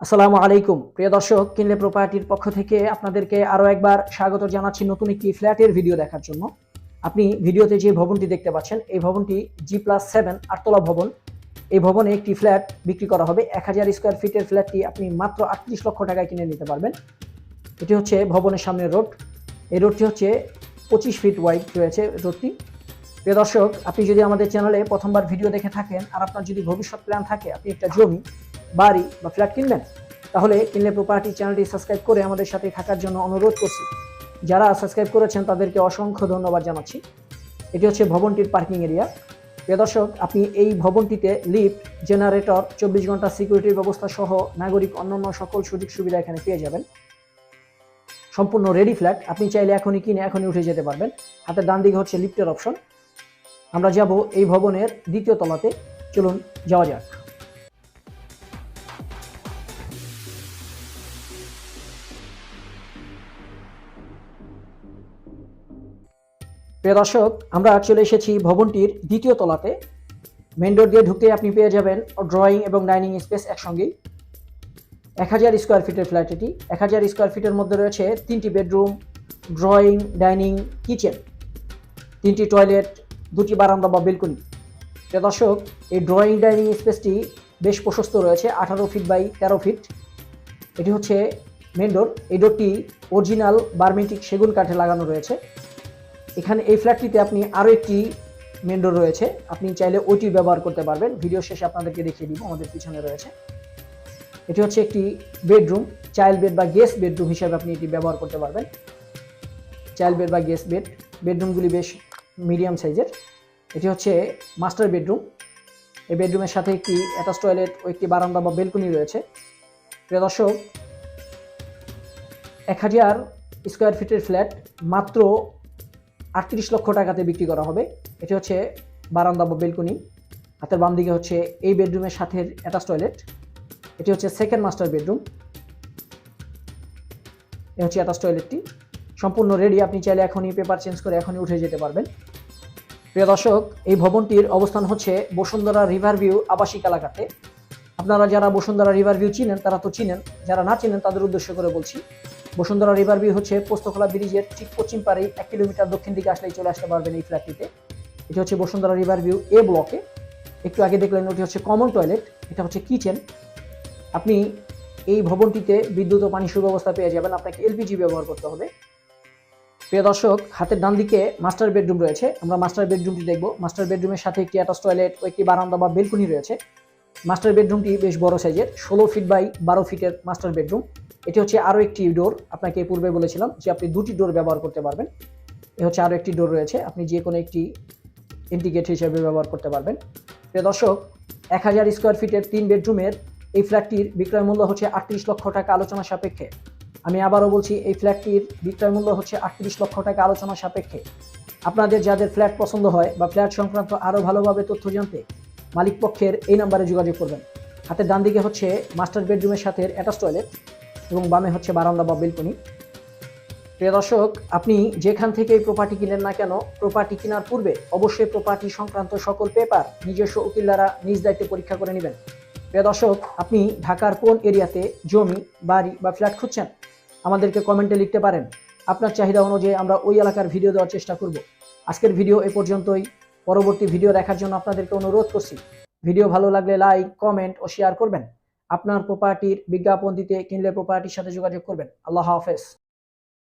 আসসালামু আলাইকুম প্রিয় দর্শক, কিনলে প্রপার্টির পক্ষ থেকে আপনাদেরকে আরো একবার স্বাগত জানাচ্ছি নতুন একটি ফ্ল্যাটের ভিডিও দেখার জন্য। আপনি ভিডিওতে যে ভবনটি দেখতে পাচ্ছেন এই ভবনটি G+7 আটতলা ভবন। এই ভবনে একটি ফ্ল্যাট বিক্রি করা হবে। 1000 স্কয়ার ফিটের ফ্ল্যাটটি আপনি মাত্র 38 লক্ষ টাকায় কিনে নিতে পারবেন। এটি হচ্ছে ভবনের সামনের রোড। এই রোডটি হচ্ছে 25 ফিট ওয়াইড রয়েছে রোডটি। প্রিয় দর্শক, আপনি যদি আমাদের চ্যানেলে প্রথমবার ভিডিও দেখে থাকেন আর আপনার যদি ভবিষ্যৎ প্ল্যান থাকে আপনি একটা জমি, বাড়ি বা ফ্ল্যাট কিনবেন, তাহলে কিনলে প্রপার্টি চ্যানেলটি সাবস্ক্রাইব করে আমাদের সাথে থাকার জন্য অনুরোধ করছি। যারা সাবস্ক্রাইব করেছেন তাদেরকে অসংখ্য ধন্যবাদ জানাচ্ছি। এটি হচ্ছে ভবনটির পার্কিং এরিয়া। প্রিয় দর্শক, আপনি এই ভবনটিতে লিফট, জেনারেটর, 24 ঘন্টা সিকিউরিটির ব্যবস্থা সহ নাগরিক অন্যান্য সকল সুযোগ সুবিধা এখানে পেয়ে যাবেন। সম্পূর্ণ রেডি ফ্ল্যাট, আপনি চাইলে এখনই কিনে এখনই উঠে যেতে পারবেন। হাতের ডান দিকে হচ্ছে লিফটের অপশন। আমরা যাব এই ভবনের দ্বিতীয় তলাতে। চলুন যাওয়া যাক। প্রিয় দর্শক, আমরা চলে এসেছি ভবনটির দ্বিতীয় তলাতে। মেন ডোর দিয়ে ঢুকতে আপনি পেয়ে যাবেন ড্রয়িং এবং ডাইনিং স্পেস একসঙ্গেই। 1000 স্কোয়ার ফিটের ফ্ল্যাট এটি। 1000 স্কোয়ার ফিটের মধ্যে রয়েছে 3টি বেডরুম, ড্রয়িং, ডাইনিং, কিচেন, 3টি টয়লেট, 2টি বারান্দা বা বেলকনি। প্রিয় দর্শক, এই ড্রয়িং ডাইনিং স্পেসটি বেশ প্রশস্ত রয়েছে, 18 ফিট বাই 13 ফিট। এটি হচ্ছে মেন ডোর। এই ডোরটি অরিজিনাল বার্মেন্টিক সেগুন কাঠে লাগানো রয়েছে। এখানে এই ফ্ল্যাটটিতে আপনি আরও একটি মেন ডোর রয়েছে, আপনি চাইলে ওইটি ব্যবহার করতে পারবেন। ভিডিও শেষে আপনাদেরকে দেখিয়ে দিব। আমাদের পিছনে রয়েছে, এটি হচ্ছে একটি বেডরুম, চাইল্ড বেড বা গেস্ট বেডরুম হিসাবে আপনি এটি ব্যবহার করতে পারবেন। চাইল্ড বেড বা গেস্ট বেড, বেডরুমগুলি বেশ মিডিয়াম সাইজের। এটি হচ্ছে মাস্টার বেডরুম। এই বেডরুমের সাথে একটি অ্যাটাচ টয়লেট ও একটি বারান্দা বা বেলকনি রয়েছে। প্রিয় দর্শক, 1000 স্কোয়ার ফিটের ফ্ল্যাট মাত্র 38 লক্ষ টাকাতে বিক্রি করা হবে। এটি হচ্ছে বারান্দা বা বেলকনি। হাতের বাম দিকে হচ্ছে এই বেডরুমের সাথে অ্যাটাচ টয়লেট। এটি হচ্ছে সেকেন্ড মাস্টার বেডরুম। এ হচ্ছে অ্যাটাচ টয়লেটটি। সম্পূর্ণ রেডি, আপনি চাইলে এখনই পেপার চেঞ্জ করে এখনই উঠে যেতে পারবেন। প্রিয় দর্শক, এই ভবনটির অবস্থান হচ্ছে বসুন্ধরা রিভার ভিউ আবাসিক এলাকাতে। আপনারা যারা বসুন্ধরা রিভার ভিউ চিনেন তারা তো চিনেন, যারা না চিনেন তাদের উদ্দেশ্য করে বলছি। বসুন্ধরা রিভার ভিউ হচ্ছে পোস্তখোলা ব্রিজের ঠিক পশ্চিম পাড়ে 1 কিলোমিটার দক্ষিণ দিকে আসলেই চলে আসতে পারবেন এই ফ্ল্যাটটিতে। এটি হচ্ছে বসুন্ধরা রিভার ভিউ এ ব্লকে। একটু আগে দেখলেন ওটি হচ্ছে কমন টয়লেট, এটা হচ্ছে কিচেন। আপনি এই ভবনটিতে বিদ্যুৎ ও পানি সুব্যবস্থা পেয়ে যাবেন, আপনাকে এলপিজি ব্যবহার করতে হবে। প্রিয় দর্শক, হাতের ডান দিকে মাস্টার বেডরুম রয়েছে, আমরা মাস্টার বেডরুমটি দেখব। মাস্টার বেডরুমের সাথে একটি অ্যাটাচ টয়লেট ও একটি বারান্দা বা বেলকনি রয়েছে। মাস্টার বেডরুমটি বেশ বড় সাইজের, 16 ফিট বাই 12 ফিটের মাস্টার বেডরুম। এটি হচ্ছে আরও একটি ডোর, আপনাকে পূর্বে বলেছিলাম যে আপনি 2টি ডোর ব্যবহার করতে পারবেন। এ হচ্ছে আরও একটি ডোর রয়েছে, আপনি যে কোনো একটি ইন্ডিকেট হিসেবে ব্যবহার করতে পারবেন। প্রিয় দর্শক, 1000 স্কোয়ার ফিটের 3 বেডরুমের এই ফ্ল্যাটটির বিক্রয় মূল্য হচ্ছে 38 লক্ষ টাকা আলোচনা সাপেক্ষে। আমি আবারও বলছি, এই ফ্ল্যাটটির বিক্রয় মূল্য হচ্ছে 38 লক্ষ টাকা আলোচনা সাপেক্ষে। আপনাদের যাদের ফ্ল্যাট পছন্দ হয় বা ফ্ল্যাট সংক্রান্ত আরও ভালোভাবে তথ্য জানতে মালিক পক্ষের এই নাম্বারে যোগাযোগ করবেন। হাতের ডান দিকে হচ্ছে মাস্টার বেডরুমের সাথে অ্যাটাচ টয়লেট এবং বামে হচ্ছে বারান্দা বা বেলকনি। প্রিয় দর্শক, আপনি যেখান থেকে এই প্রপার্টি কিনেন না কেন, প্রপার্টি কেনার পূর্বে অবশ্যই প্রপার্টি সংক্রান্ত সকল পেপার নিজস্ব উকিল দ্বারা নিজ দায়িত্বে পরীক্ষা করে নেবেন। প্রিয় দর্শক, আপনি ঢাকার কোন এরিয়াতে জমি, বাড়ি বা ফ্ল্যাট খুঁজছেন আমাদেরকে কমেন্টে লিখতে পারেন। আপনার চাহিদা অনুযায়ী আমরা ওই এলাকার ভিডিও দেওয়ার চেষ্টা করব। আজকের ভিডিও এ পর্যন্তই। পরবর্তী ভিডিও দেখার জন্য আপনাদেরকে অনুরোধ করছি, ভিডিও ভালো লাগলে লাইক, কমেন্ট ও শেয়ার করবেন। আপনার প্রপার্টির বিজ্ঞাপন দিতে কিনলে প্রপার্টির সাথে যোগাযোগ করবেন। আল্লাহ হাফেজ।